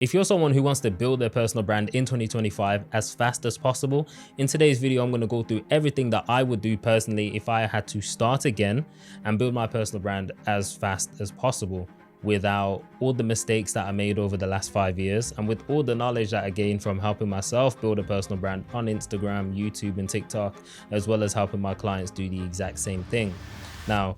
If you're someone who wants to build their personal brand in 2025 as fast as possible, in today's video, I'm going to go through everything that I would do personally if I had to start again and build my personal brand as fast as possible without all the mistakes that I made over the last 5 years and with all the knowledge that I gained from helping myself build a personal brand on Instagram, YouTube, and TikTok, as well as helping my clients do the exact same thing. Now,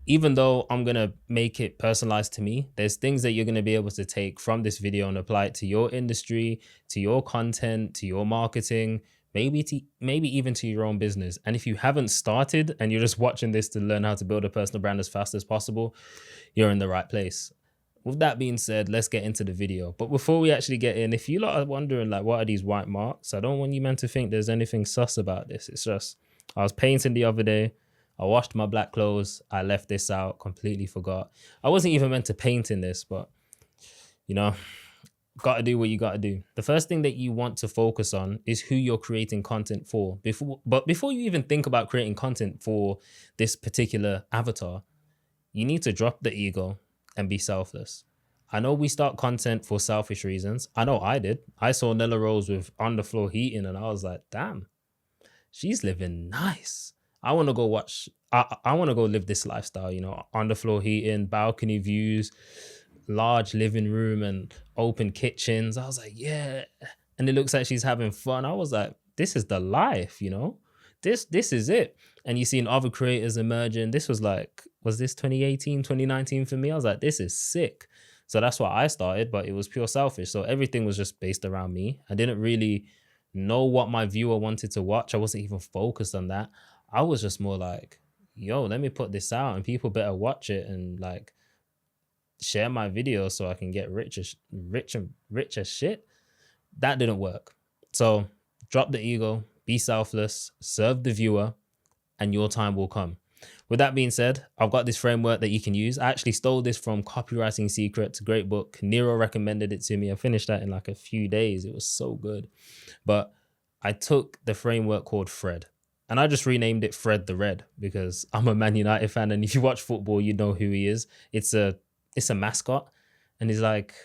even though I'm going to make it personalized to me, there's things that you're going to be able to take from this video and apply it to your industry, to your content, to your marketing, maybe even to your own business. And if you haven't started and you're just watching this to learn how to build a personal brand as fast as possible, you're in the right place. With that being said, let's get into the video. But before we actually get in, if you lot are wondering like, what are these white marks? I don't want you men to think there's anything sus about this. It's just, I was painting the other day. I washed my black clothes. I left this out, completely forgot. I wasn't even meant to paint in this, but you know, got to do what you got to do. The first thing that you want to focus on is who you're creating content for. Before you even think about creating content for this particular avatar, you need to drop the ego and be selfless. I know we start content for selfish reasons. I know I did. I saw Nella Rose with on the floor heating and I was like, damn, she's living nice. I want to go watch, I want to go live this lifestyle, you know, on the floor heating, balcony views, large living room and open kitchens. I was like, yeah. And it looks like she's having fun. I was like, this is the life, you know, this is it. And you seen other creators emerging. This was like, was this 2018, 2019 for me? I was like, this is sick. So that's why I started, but it was pure selfish. So everything was just based around me. I didn't really know what my viewer wanted to watch. I wasn't even focused on that. I was just more like, yo, let me put this out and people better watch it and like share my video so I can get rich as shit. That didn't work. So drop the ego, be selfless, serve the viewer, and your time will come. With that being said, I've got this framework that you can use. I actually stole this from Copywriting Secrets, great book. Nero recommended it to me. I finished that in like a few days. It was so good. But I took the framework called Fred. And I just renamed it Fred the Red because I'm a Man United fan. And if you watch football, you know who he is. It's a mascot. And he's like,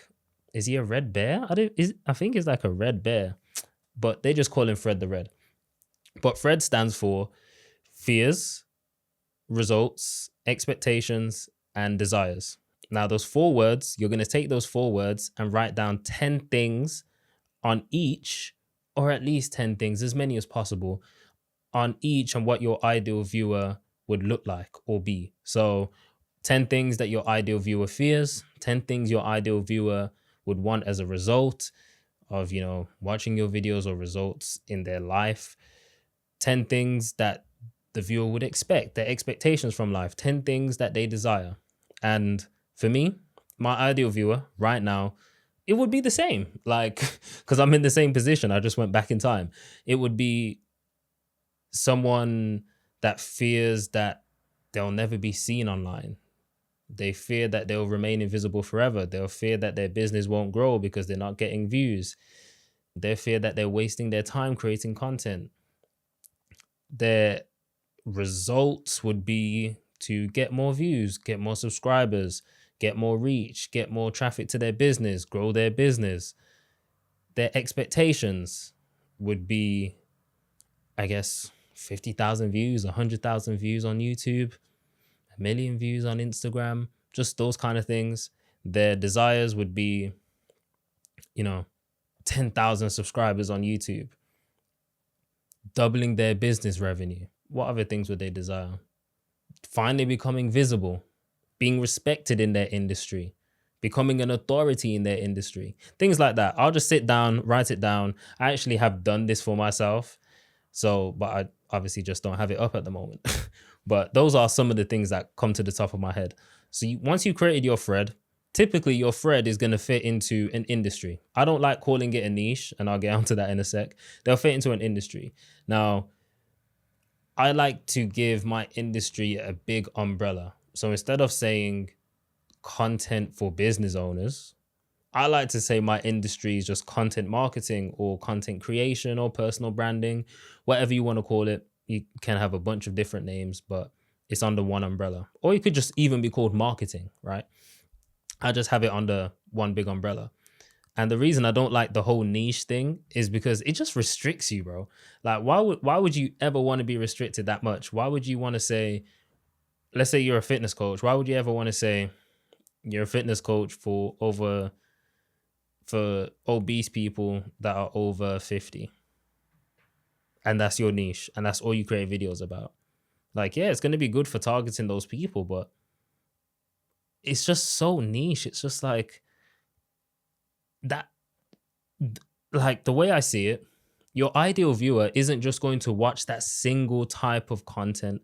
is he a red bear? I think he's like a red bear. But they just call him Fred the Red. But Fred stands for fears, results, expectations, and desires. Now, those 4 words, you're going to take those 4 words and write down 10 things on each, or at least 10 things, as many as possible, on each and what your ideal viewer would look like or be. So 10 things that your ideal viewer fears, 10 things your ideal viewer would want as a result of, you know, watching your videos or results in their life, 10 things that the viewer would expect, their expectations from life, 10 things that they desire. And for me, my ideal viewer right now, it would be the same, like, because I'm in the same position. I just went back in time. It would be someone that fears that they'll never be seen online. They fear that they'll remain invisible forever. They'll fear that their business won't grow because they're not getting views. They fear that they're wasting their time creating content. Their results would be to get more views, get more subscribers, get more reach, get more traffic to their business, grow their business. Their expectations would be, I guess, 50,000 views, 100,000 views on YouTube, 1 million views on Instagram, just those kind of things. Their desires would be, you know, 10,000 subscribers on YouTube, doubling their business revenue. What other things would they desire? Finally becoming visible, being respected in their industry, becoming an authority in their industry, things like that. I'll just sit down, write it down. I actually have done this for myself. So, but I obviously just don't have it up at the moment. But those are some of the things that come to the top of my head. So once you created your Fred, typically your Fred is going to fit into an industry. I don't like calling it a niche, and I'll get onto that in a sec. They'll fit into an industry. Now, I like to give my industry a big umbrella. So instead of saying content for business owners, I like to say my industry is just content marketing or content creation or personal branding, whatever you want to call it. You can have a bunch of different names, but it's under one umbrella. Or it could just even be called marketing, right? I just have it under one big umbrella. And the reason I don't like the whole niche thing is because it just restricts you, bro. Like, why would you ever want to be restricted that much? Why would you want to say, let's say you're a fitness coach. Why would you ever want to say you're a fitness coach for obese people that are over 50? And that's your niche, and that's all you create videos about. Like, yeah, it's going to be good for targeting those people, but it's just so niche. It's just like that. Like, the way I see it, your ideal viewer isn't just going to watch that single type of content.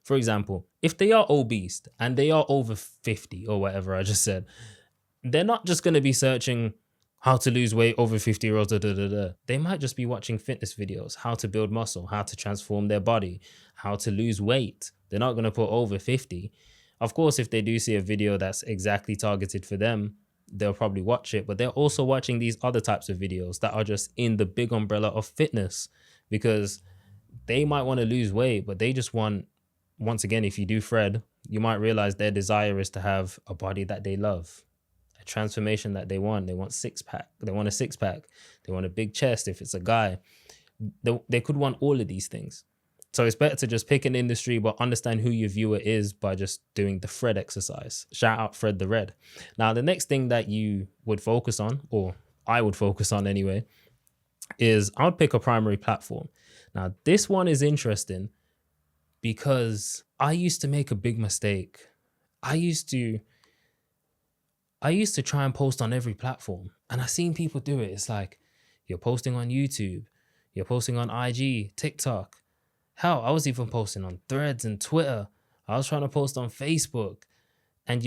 For example, if they are obese and they are over 50 or whatever I just said, they're not just going to be searching how to lose weight over 50-year-olds. They might just be watching fitness videos, how to build muscle, how to transform their body, how to lose weight. They're not going to put over 50. Of course, if they do see a video that's exactly targeted for them, they'll probably watch it, but they're also watching these other types of videos that are just in the big umbrella of fitness, because they might want to lose weight, but they just want, once again, if you do Fred, you might realize their desire is to have a body that they love, a transformation that they want. They want six pack. They want a six pack. They want a big chest. If it's a guy, they could want all of these things. So it's better to just pick an industry, but understand who your viewer is by just doing the Fred exercise. Shout out Fred the Red. Now, the next thing that you would focus on, or I would focus on anyway, is I would pick a primary platform. Now, this one is interesting because I used to make a big mistake. I used to try and post on every platform, and I seen people do it. It's like, you're posting on YouTube, you're posting on IG, TikTok. Hell, I was even posting on Threads and Twitter. I was trying to post on Facebook. And,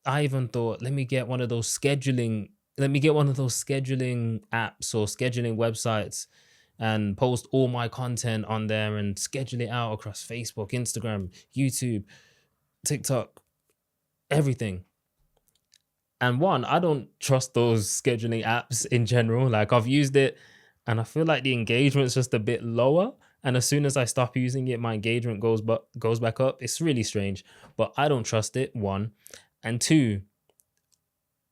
I even thought, let me get one of those scheduling apps or scheduling websites and post all my content on there and schedule it out across Facebook, Instagram, YouTube, TikTok, everything. And one, I don't trust those scheduling apps in general. Like, I've used it and I feel like the engagement's just a bit lower. And as soon as I stop using it, my engagement goes back up. It's really strange, but I don't trust it, one. And two,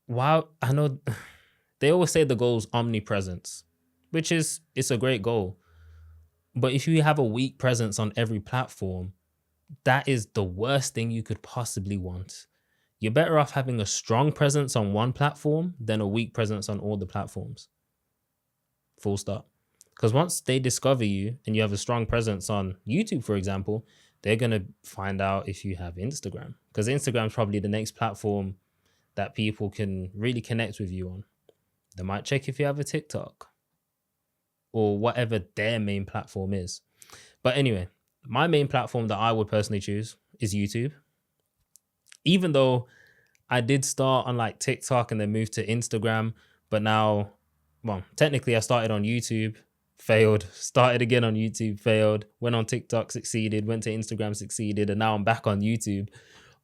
while I know they always say the goal is omnipresence, which is, it's a great goal. But if you have a weak presence on every platform, that is the worst thing you could possibly want. You're better off having a strong presence on one platform than a weak presence on all the platforms. Full stop. Because once they discover you and you have a strong presence on YouTube, for example, they're going to find out if you have Instagram. Because Instagram is probably the next platform that people can really connect with you on. They might check if you have a TikTok or whatever their main platform is. But anyway, my main platform that I would personally choose is YouTube. Even though I did start on like TikTok and then moved to Instagram, but now, well, technically I started on YouTube, failed, started again on YouTube, failed, went on TikTok, succeeded, went to Instagram, succeeded, and now I'm back on YouTube.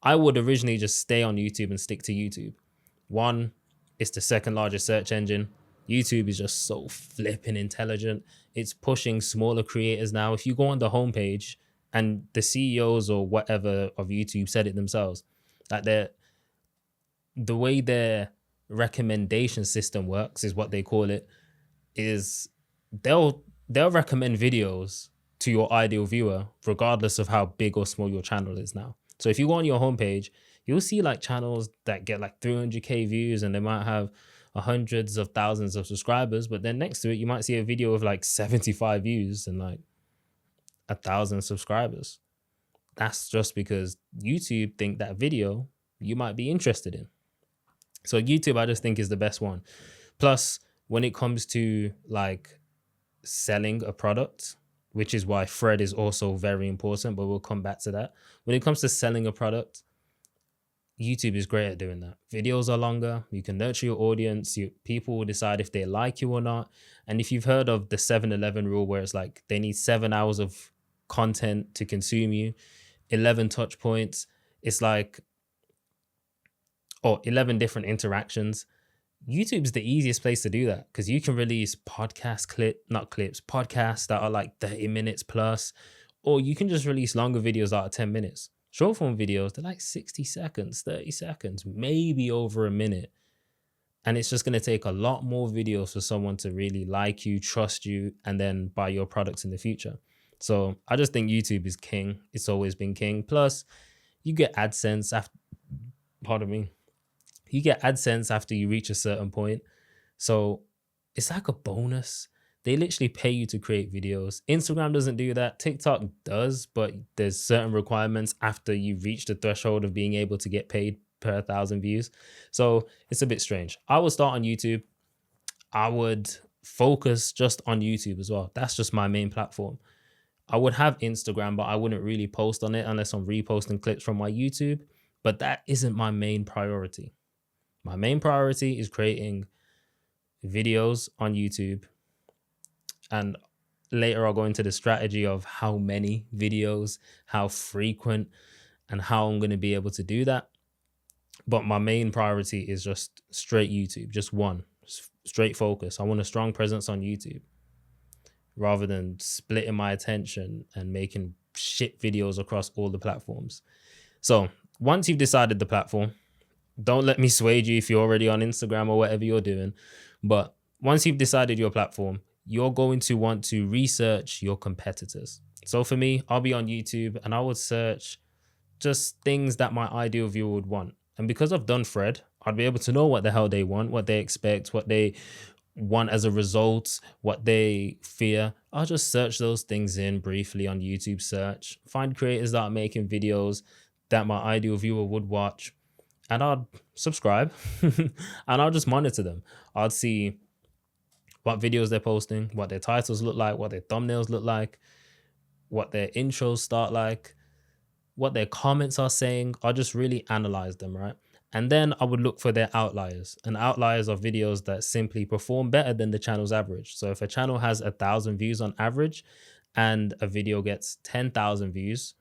I would originally just stay on YouTube and stick to YouTube. One, it's the second largest search engine. YouTube is just so flipping intelligent. It's pushing smaller creators now. If you go on the homepage, and the CEOs or whatever of YouTube said it themselves, that the way their recommendation system works is what they call it, is they'll recommend videos to your ideal viewer regardless of how big or small your channel is now. So if you go on your homepage, you'll see like channels that get like 300k views and they might have hundreds of thousands of subscribers, but then next to it you might see a video of like 75 views and like 1,000 subscribers. That's just because YouTube think that video you might be interested in. So YouTube, I just think, is the best one. Plus, when it comes to like selling a product, which is why Fred is also very important, but we'll come back to that. When it comes to selling a product, YouTube is great at doing that. Videos are longer. You can nurture your audience. People will decide if they like you or not. And if you've heard of the 7-Eleven rule, where it's like they need 7 hours of content to consume you, 11 touch points, it's like, 11 different interactions. YouTube's the easiest place to do that because you can release podcasts that are like 30 minutes plus, or you can just release longer videos out of 10 minutes. Short form videos, they're like 60 seconds, 30 seconds, maybe over a minute. And it's just going to take a lot more videos for someone to really like you, trust you, and then buy your products in the future. So I just think YouTube is king. It's always been king. Plus, you get AdSense after, pardon me, you get AdSense after you reach a certain point. So it's like a bonus. They literally pay you to create videos. Instagram doesn't do that. TikTok does, but there's certain requirements after you reach the threshold of being able to get paid per 1,000 views. So it's a bit strange. I would start on YouTube. I would focus just on YouTube as well. That's just my main platform. I would have Instagram, but I wouldn't really post on it unless I'm reposting clips from my YouTube. But that isn't my main priority. My main priority is creating videos on YouTube. And later I'll go into the strategy of how many videos, how frequent, and how I'm going to be able to do that. But my main priority is just straight YouTube, just one, straight focus. I want a strong presence on YouTube rather than splitting my attention and making shit videos across all the platforms. So once you've decided the platform, don't let me sway you if you're already on Instagram or whatever you're doing. But once you've decided your platform, you're going to want to research your competitors. So for me, I'll be on YouTube and I would search just things that my ideal viewer would want. And because I've done Fred, I'd be able to know what the hell they want, what they expect, what they want as a result, what they fear. I'll just search those things in briefly on YouTube search, find creators that are making videos that my ideal viewer would watch, and I'd subscribe and I'll just monitor them. I'd see what videos they're posting, what their titles look like, what their thumbnails look like, what their intros start like, what their comments are saying. I'll just really analyze them, right? And then I would look for their outliers. And outliers are videos that simply perform better than the channel's average. So if a channel has 1,000 views on average and a video gets 10,000 views,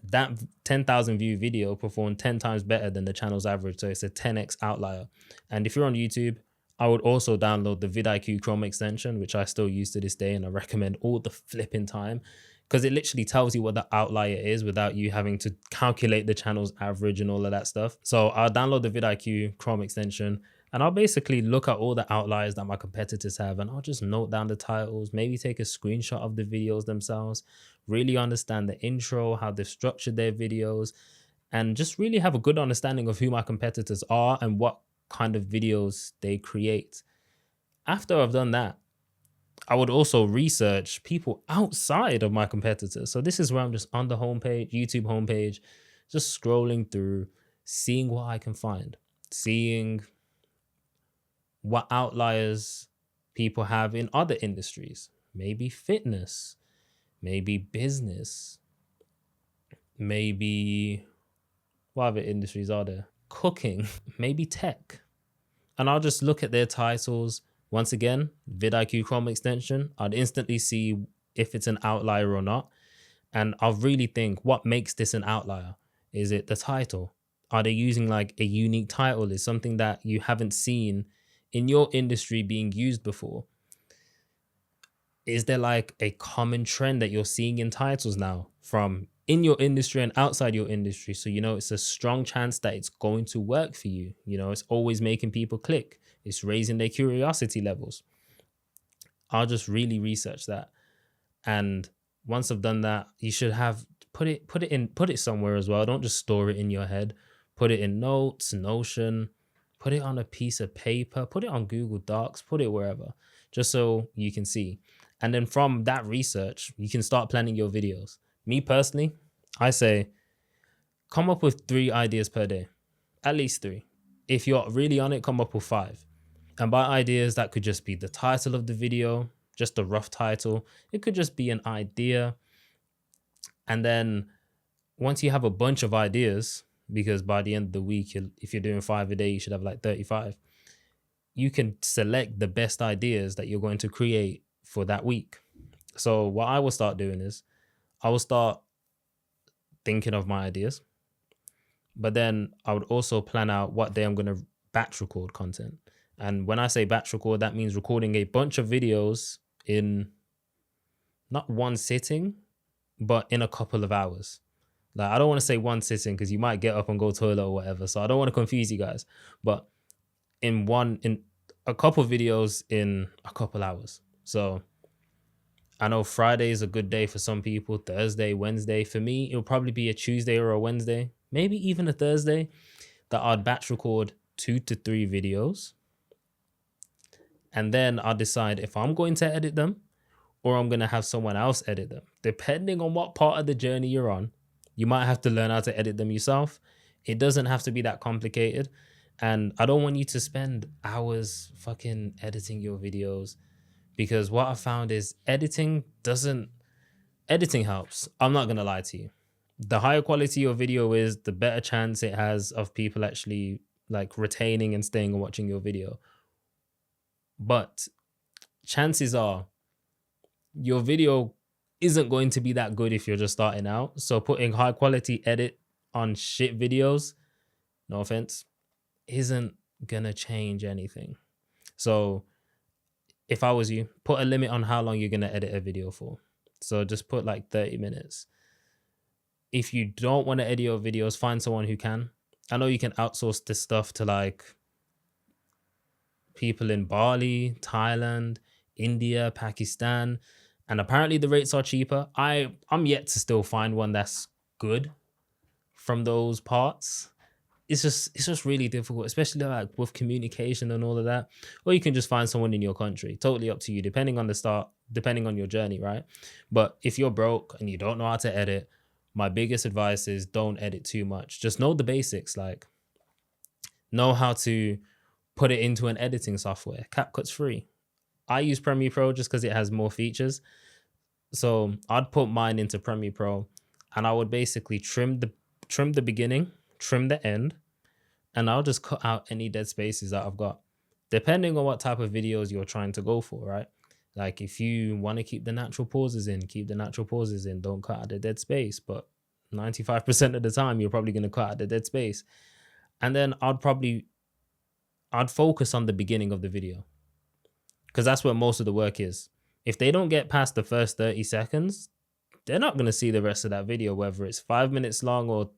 that 10,000 view video performed 10 times better than the channel's average. So it's a 10x outlier. And if you're on YouTube, I would also download the vidIQ Chrome extension, which I still use to this day, and I recommend all the flipping time because it literally tells you what the outlier is without you having to calculate the channel's average and all of that stuff. So I'll download the vidIQ Chrome extension and I'll basically look at all the outliers that my competitors have, and I'll just note down the titles, maybe take a screenshot of the videos themselves, really understand the intro, how they've structured their videos, and just really have a good understanding of who my competitors are and what kind of videos they create. After I've done that, I would also research people outside of my competitors. So this is where I'm just on the homepage, YouTube homepage, just scrolling through, seeing what I can find, seeing what outliers people have in other industries, maybe fitness, maybe business, maybe what other industries are there? Cooking, maybe tech. And I'll just look at their titles. Once again, vidIQ Chrome extension, I'd instantly see if it's an outlier or not. And I'll really think, what makes this an outlier? Is it the title? Are they using like a unique title? Is something that you haven't seen in your industry being used before? Is there like a common trend that you're seeing in titles now from in your industry and outside your industry? So, you know, it's a strong chance that it's going to work for you. You know, it's always making people click. It's raising their curiosity levels. I'll just really research that. And once I've done that, you should have put it somewhere as well. Don't just store it in your head. Put it in notes, Notion, put it on a piece of paper, put it on Google Docs, put it wherever, just so you can see. And then from that research, you can start planning your videos. Me personally, I say, come up with 3 ideas per day, at least 3. If you're really on it, come up with 5. And by ideas, that could just be the title of the video, just a rough title. It could just be an idea. And then once you have a bunch of ideas, because by the end of the week, if you're doing 5 a day, you should have like 35. You can select the best ideas that you're going to create for that week. So what I will start doing is I will start thinking of my ideas, but then I would also plan out what day I'm going to batch record content. And when I say batch record, that means recording a bunch of videos in not one sitting, but in a couple of hours. Like, I don't want to say one sitting because you might get up and go toilet or whatever. So I don't want to confuse you guys. But in a couple videos in a couple hours. So I know Friday is a good day for some people, Thursday, Wednesday. For me, it'll probably be a Tuesday or a Wednesday, maybe even a Thursday, that I'd batch record 2 to 3 videos. And then I'll decide if I'm going to edit them or I'm going to have someone else edit them. Depending on what part of the journey you're on, you might have to learn how to edit them yourself. It doesn't have to be that complicated. And I don't want you to spend hours fucking editing your videos, because what I found is editing helps. I'm not going to lie to you. The higher quality your video is, the better chance it has of people actually like retaining and staying and watching your video. But chances are your video isn't going to be that good if you're just starting out. So putting high quality edit on shit videos, no offense, isn't gonna change anything. So if I was you, put a limit on how long you're gonna edit a video for. So just put like 30 minutes. If you don't want to edit your videos, find someone who can. I know you can outsource this stuff to like people in Bali, Thailand, India, Pakistan, and apparently the rates are cheaper. I'm yet to still find one that's good from those parts. It's just really difficult, especially like with communication and all of that. Or you can just find someone in your country. Totally up to you, depending on your journey, right? But if you're broke and you don't know how to edit, my biggest advice is don't edit too much. Just know the basics, like know how to put it into an editing software. CapCut's free. I use Premiere Pro just because it has more features. So I'd put mine into Premiere Pro and I would basically trim the beginning, trim the end, and I'll just cut out any dead spaces that I've got, depending on what type of videos you're trying to go for, right? Like if you want to keep the natural pauses in, keep the natural pauses in, don't cut out the dead space. But 95% of the time, you're probably going to cut out the dead space. And then I'd focus on the beginning of the video, because that's where most of the work is. If they don't get past the first 30 seconds, they're not going to see the rest of that video, whether it's 5 minutes long or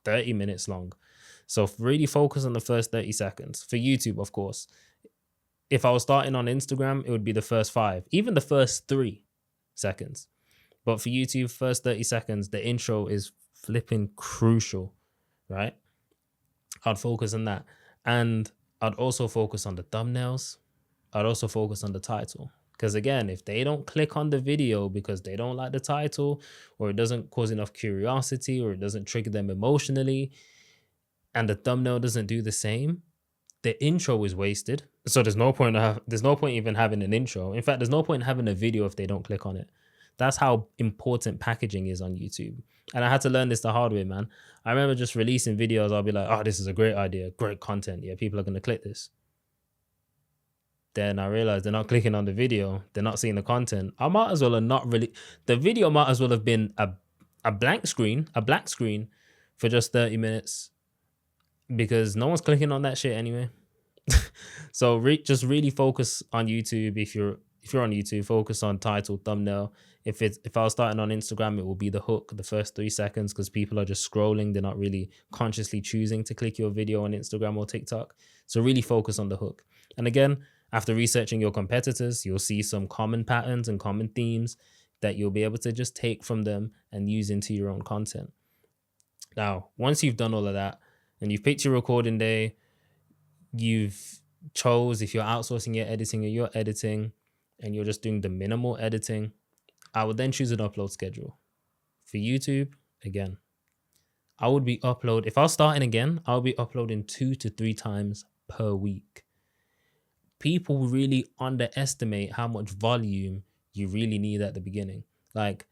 30 minutes long. So really focus on the first 30 seconds. For YouTube, of course, if I was starting on Instagram, it would be the first 5, even the first 3 seconds. But for YouTube, first 30 seconds, the intro is flipping crucial, right? I'd focus on that. And I'd also focus on the thumbnails. I'd also focus on the title. Because again, if they don't click on the video because they don't like the title, or it doesn't cause enough curiosity, or it doesn't trigger them emotionally, and the thumbnail doesn't do the same, the intro is wasted. So there's no point even having an intro. In fact, there's no point in having a video if they don't click on it. That's how important packaging is on YouTube. And I had to learn this the hard way, man. I remember just releasing videos. I'll be like, oh, this is a great idea, great content. Yeah, people are going to click this. Then I realized they're not clicking on the video. They're not seeing the content. I might as well have not really... The video might as well have been a black screen for just 30 minutes, because no one's clicking on that shit anyway. So just really focus on YouTube. If you're on YouTube, focus on title, thumbnail. If I was starting on Instagram, it will be the hook, the first 3 seconds, because people are just scrolling. They're not really consciously choosing to click your video on Instagram or TikTok. So really focus on the hook. And again, after researching your competitors, you'll see some common patterns and common themes that you'll be able to just take from them and use into your own content. Now, once you've done all of that and you've picked your recording day, you've chose if you're outsourcing your editing or you're editing and you're just doing the minimal editing, I would then choose an upload schedule. For YouTube, again, I would be if I was starting again, I would be uploading 2 to 3 times per week. People really underestimate how much volume you really need at the beginning. Like,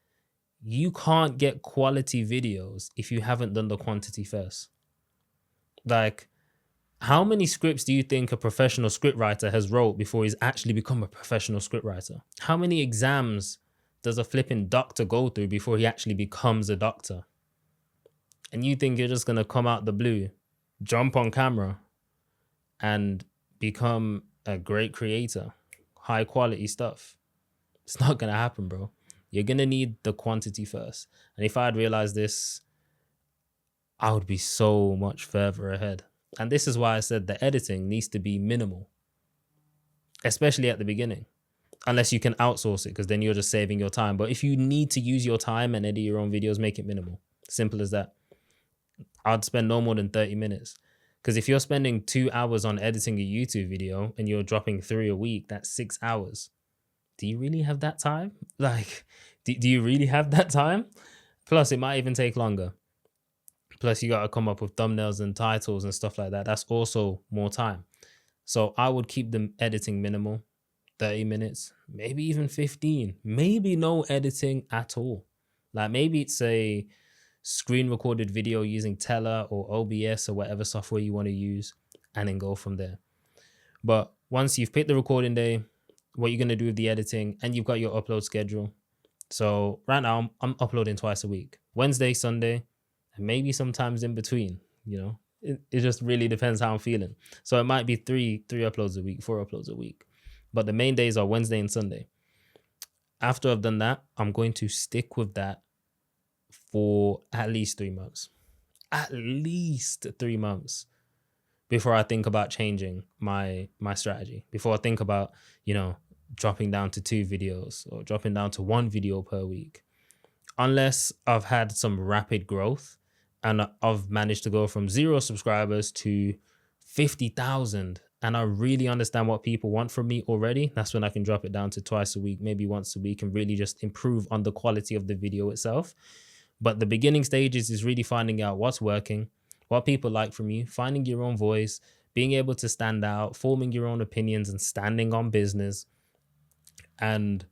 you can't get quality videos if you haven't done the quantity first. Like, how many scripts do you think a professional scriptwriter has wrote before he's actually become a professional scriptwriter? How many exams does a flipping doctor go through before he actually becomes a doctor? And you think you're just going to come out the blue, jump on camera, and become a great creator, high quality stuff? It's not going to happen, bro. You're going to need the quantity first. And if I had realized this, I would be so much further ahead. And this is why I said the editing needs to be minimal, especially at the beginning, unless you can outsource it, because then you're just saving your time. But if you need to use your time and edit your own videos, make it minimal. Simple as that. I'd spend no more than 30 minutes. Because if you're spending 2 hours on editing a YouTube video and you're dropping 3 a week, that's 6 hours. Do you really have that time? Like, do you really have that time? Plus, it might even take longer. Plus, you got to come up with thumbnails and titles and stuff like that. That's also more time. So I would keep the editing minimal, 30 minutes, maybe even 15. Maybe no editing at all. Like maybe it's a screen recorded video using Tela or OBS or whatever software you want to use, and then go from there. But once you've picked the recording day, what you're going to do with the editing, and you've got your upload schedule. So right now I'm uploading twice a week, Wednesday, Sunday, and maybe sometimes in between, it just really depends how I'm feeling. So it might be three uploads a week, 4 uploads a week, but the main days are Wednesday and Sunday. After I've done that, I'm going to stick with that for at least 3 months. At least 3 months before I think about changing my strategy. Before I think about, dropping down to 2 videos or dropping down to 1 video per week. Unless I've had some rapid growth and I've managed to go from 0 subscribers to 50,000 and I really understand what people want from me already, that's when I can drop it down to twice a week, maybe once a week, and really just improve on the quality of the video itself. But the beginning stages is really finding out what's working, what people like from you, finding your own voice, being able to stand out, forming your own opinions and standing on business, and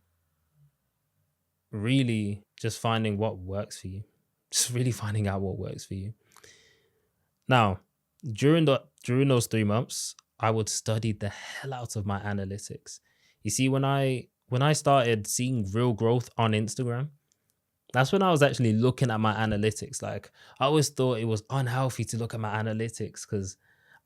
really just finding what works for you. Just really finding out what works for you. Now, during those 3 months, I would study the hell out of my analytics. You see, when I started seeing real growth on Instagram, that's when I was actually looking at my analytics. Like, I always thought it was unhealthy to look at my analytics because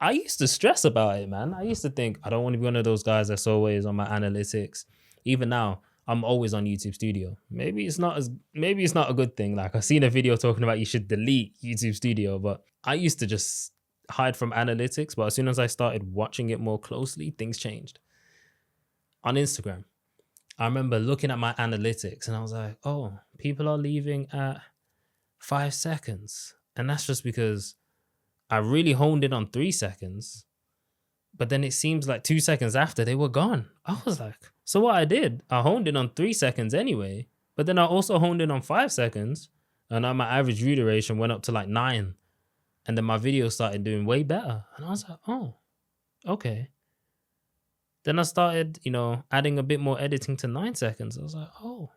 I used to stress about it, man. I used to think, I don't want to be one of those guys that's always on my analytics. Even now, I'm always on YouTube Studio. Maybe it's not a good thing. Like, I've seen a video talking about you should delete YouTube Studio, but I used to just hide from analytics. But as soon as I started watching it more closely, things changed. On Instagram, I remember looking at my analytics and I was like, oh, people are leaving at 5 seconds. And that's just because I really honed in on 3 seconds. But then it seems like 2 seconds after they were gone. I was like, so what I did, I honed in on 3 seconds anyway. But then I also honed in on 5 seconds. And now my average view duration went up to like 9. And then my video started doing way better. And I was like, oh, okay. Then I started, adding a bit more editing to 9 seconds. I was like, oh,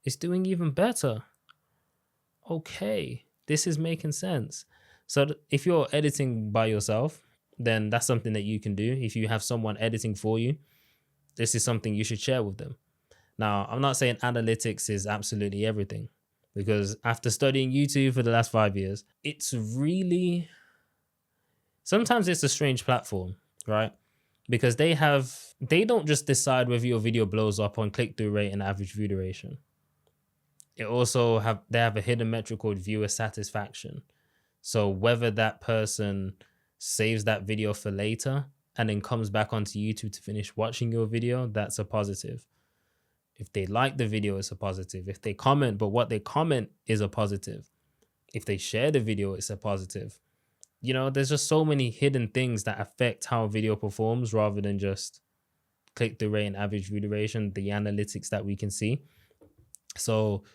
it's doing even better. Okay, this is making sense. So if you're editing by yourself, then that's something that you can do. If you have someone editing for you, this is something you should share with them. Now, I'm not saying analytics is absolutely everything, because after studying YouTube for the last 5 years, sometimes it's a strange platform, right? Because they don't just decide whether your video blows up on click-through rate and average view duration. They have a hidden metric called viewer satisfaction. So whether that person saves that video for later and then comes back onto YouTube to finish watching your video, that's a positive. If they like the video, it's a positive. If they comment, but what they comment is a positive. If they share the video, it's a positive. There's just so many hidden things that affect how a video performs rather than just click-through rate and average view duration, the analytics that we can see. So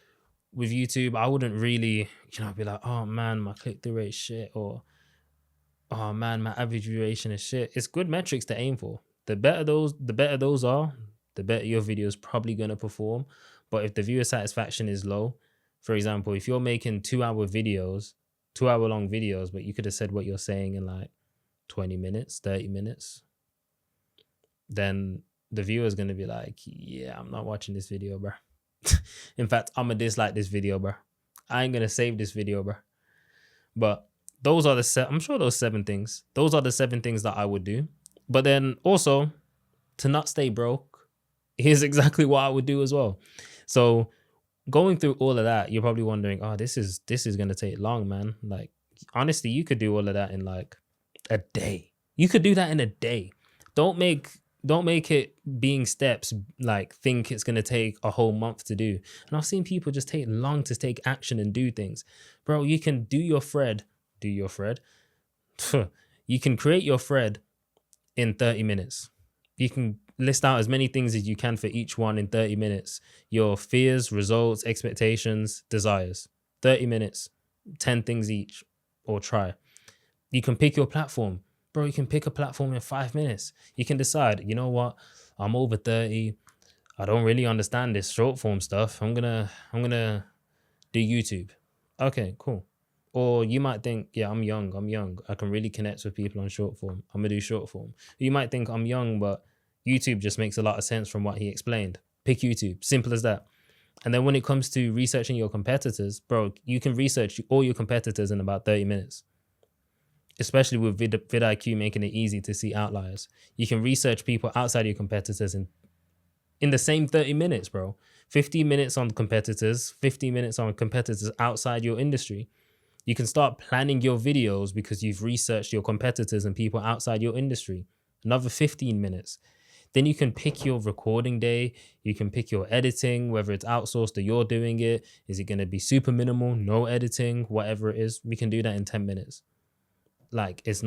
with YouTube, I wouldn't really, be like, oh man, my click-through rate is shit, or oh man, my average view duration is shit. It's good metrics to aim for. The better those are, the better your video is probably going to perform. But if the viewer satisfaction is low, for example, if you're making 2-hour videos, 2-hour-long videos, but you could have said what you're saying in like 20 minutes, 30 minutes, then the viewer's going to be like, yeah, I'm not watching this video, bro. In fact, I'm going to dislike this video, bro. I ain't going to save this video, bro. But those are I'm sure those 7 things. Those are the 7 things that I would do. But then also, to not stay broke, here's exactly what I would do as well. So going through all of that, you're probably wondering, oh, this is going to take long, man. Like, honestly, you could do all of that in like A day. You could do that in a day. Don't make don't make it being steps like think it's gonna take a whole month to do. And I've seen people just take long to take action and do things. Bro, you can do your thread. You can create your thread in 30 minutes. You can list out as many things as you can for each one in 30 minutes. Your fears, results, expectations, desires. 30 minutes, 10 things each, or try. You can pick your platform. Bro, you can pick a platform in 5 minutes. You can decide, you know what? I'm over 30. I don't really understand this short form stuff. I'm gonna do YouTube. Okay, cool. Or you might think, yeah, I'm young. I can really connect with people on short form. I'm gonna do short form. You might think I'm young, but YouTube just makes a lot of sense from what he explained. Pick YouTube. Simple as that. And then when it comes to researching your competitors, bro, you can research all your competitors in about 30 minutes. Especially with vidIQ making it easy to see outliers. You can research people outside your competitors in the same 30 minutes, bro. 15 minutes on competitors, 15 minutes on competitors outside your industry. You can start planning your videos because you've researched your competitors and people outside your industry. Another 15 minutes. Then you can pick your recording day. You can pick your editing, whether it's outsourced or you're doing it. Is it going to be super minimal, no editing, whatever it is? We can do that in 10 minutes. Like it's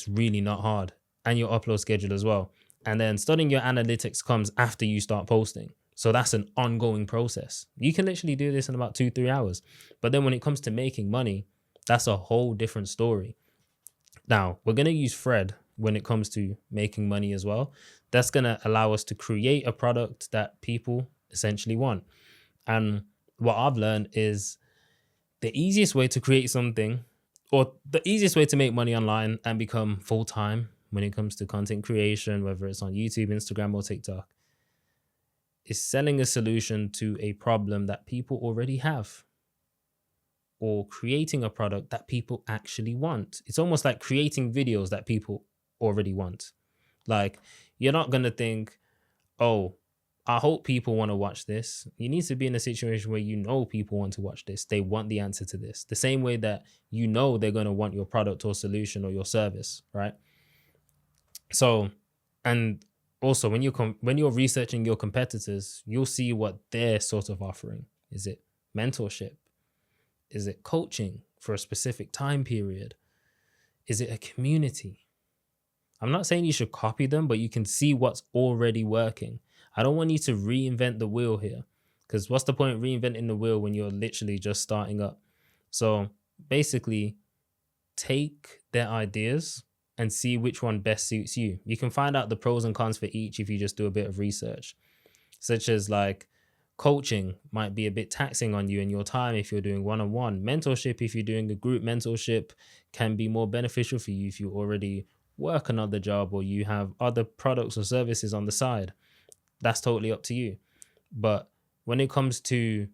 really not hard. And your upload schedule as well. And then studying your analytics comes after you start posting. So that's an ongoing process. You can literally do this in about 2-3 hours. But then when it comes to making money, that's a whole different story. Now, we're going to use Thread when it comes to making money as well. That's going to allow us to create a product that people essentially want. And what I've learned is the easiest way to create something, or the easiest way to make money online and become full-time when it comes to content creation, whether it's on YouTube, Instagram, or TikTok, is selling a solution to a problem that people already have, or creating a product that people actually want. It's almost like creating videos that people already want. Like, you're not going to think, oh, I hope people want to watch this. You need to be in a situation where you know people want to watch this. They want the answer to this. The same way that you know they're going to want your product or solution or your service, right? So, and also when you're researching your competitors, you'll see what they're sort of offering. Is it mentorship? Is it coaching for a specific time period? Is it a community? I'm not saying you should copy them, but you can see what's already working. I don't want you to reinvent the wheel here, because what's the point of reinventing the wheel when you're literally just starting up? So basically, take their ideas and see which one best suits you. You can find out the pros and cons for each if you just do a bit of research, such as like coaching might be a bit taxing on you and your time if you're doing one-on-one. Mentorship, if you're doing a group mentorship, can be more beneficial for you if you already work another job or you have other products or services on the side. That's totally up to you. But when it comes to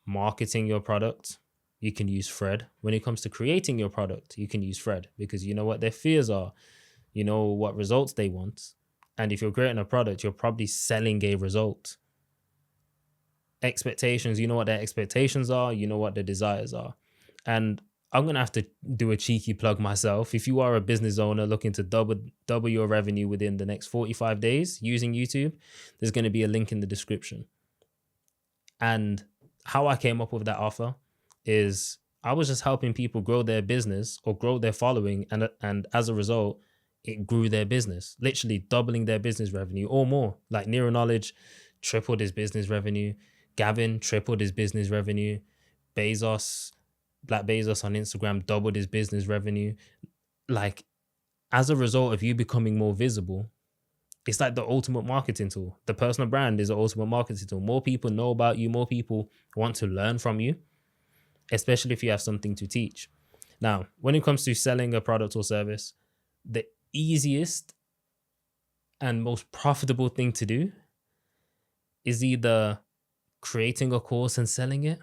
marketing your product, you can use Thread. When it comes to creating your product, you can use Thread, because you know what their fears are. You know what results they want. And if you're creating a product, you're probably selling a result. Expectations, you know what their expectations are. You know what their desires are. And I'm going to have to do a cheeky plug myself. If you are a business owner looking to double your revenue within the next 45 days using YouTube, there's going to be a link in the description. And how I came up with that offer is I was just helping people grow their business or grow their following. And as a result, it grew their business, literally doubling their business revenue or more. Like Nero Knowledge tripled his business revenue. Gavin tripled his business revenue. Black Bezos on Instagram doubled his business revenue. Like, as a result of you becoming more visible, it's like the ultimate marketing tool. The personal brand is the ultimate marketing tool. More people know about you. More people want to learn from you, especially if you have something to teach. Now, when it comes to selling a product or service, the easiest and most profitable thing to do is either creating a course and selling it.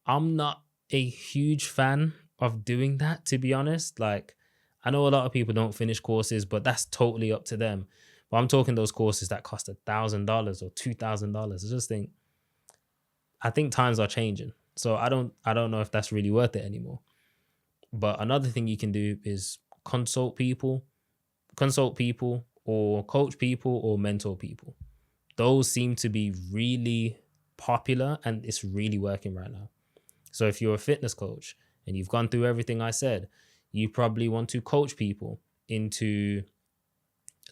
I'm not a huge fan of doing that, to be honest. Like, I know a lot of people don't finish courses, but that's totally up to them. But I'm talking those courses that cost $1,000 or $2,000. I think times are changing. So I don't know if that's really worth it anymore. But another thing you can do is consult people or coach people or mentor people. Those seem to be really popular and it's really working right now. So if you're a fitness coach and you've gone through everything I said, you probably want to coach people into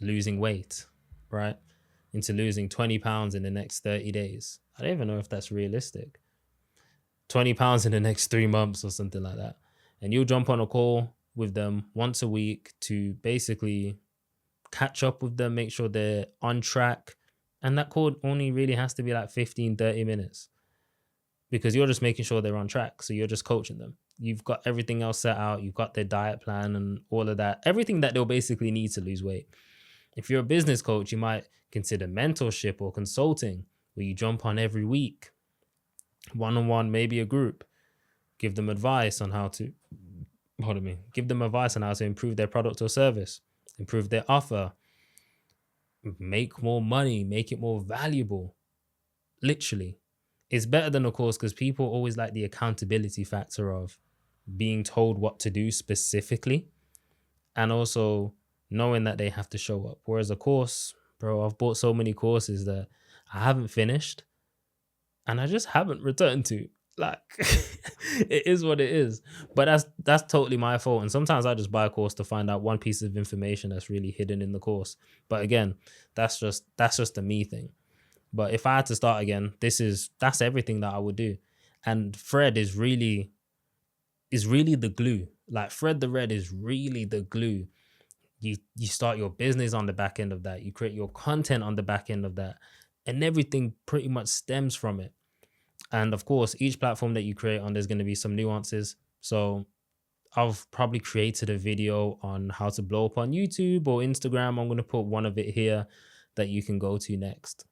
losing weight, right? Into losing 20 pounds in the next 30 days. I don't even know if that's realistic. 20 pounds in the next 3 months or something like that. And you'll jump on a call with them once a week to basically catch up with them, make sure they're on track. And that call only really has to be like 15, 30 minutes because you're just making sure they're on track. So you're just coaching them. You've got everything else set out. You've got their diet plan and all of that, everything that they'll basically need to lose weight. If you're a business coach, you might consider mentorship or consulting where you jump on every week, one-on-one, maybe a group, give them advice on how to, give them advice on how to improve their product or service, improve their offer, make more money, make it more valuable. Literally. It's better than a course because people always like the accountability factor of being told what to do specifically and also knowing that they have to show up. Whereas a course, bro, I've bought so many courses that I haven't finished and I just haven't returned to. Like, it is what it is. But that's totally my fault. And sometimes I just buy a course to find out one piece of information that's really hidden in the course. But again, that's just a me thing. But if I had to start again, that's everything that I would do. And Fred is really the glue. Like Fred the Red is really the glue. You start your business on the back end of that. You create your content on the back end of that. And everything pretty much stems from it. And of course, each platform that you create on, there's going to be some nuances. So I've probably created a video on how to blow up on YouTube or Instagram. I'm going to put one of it here that you can go to next.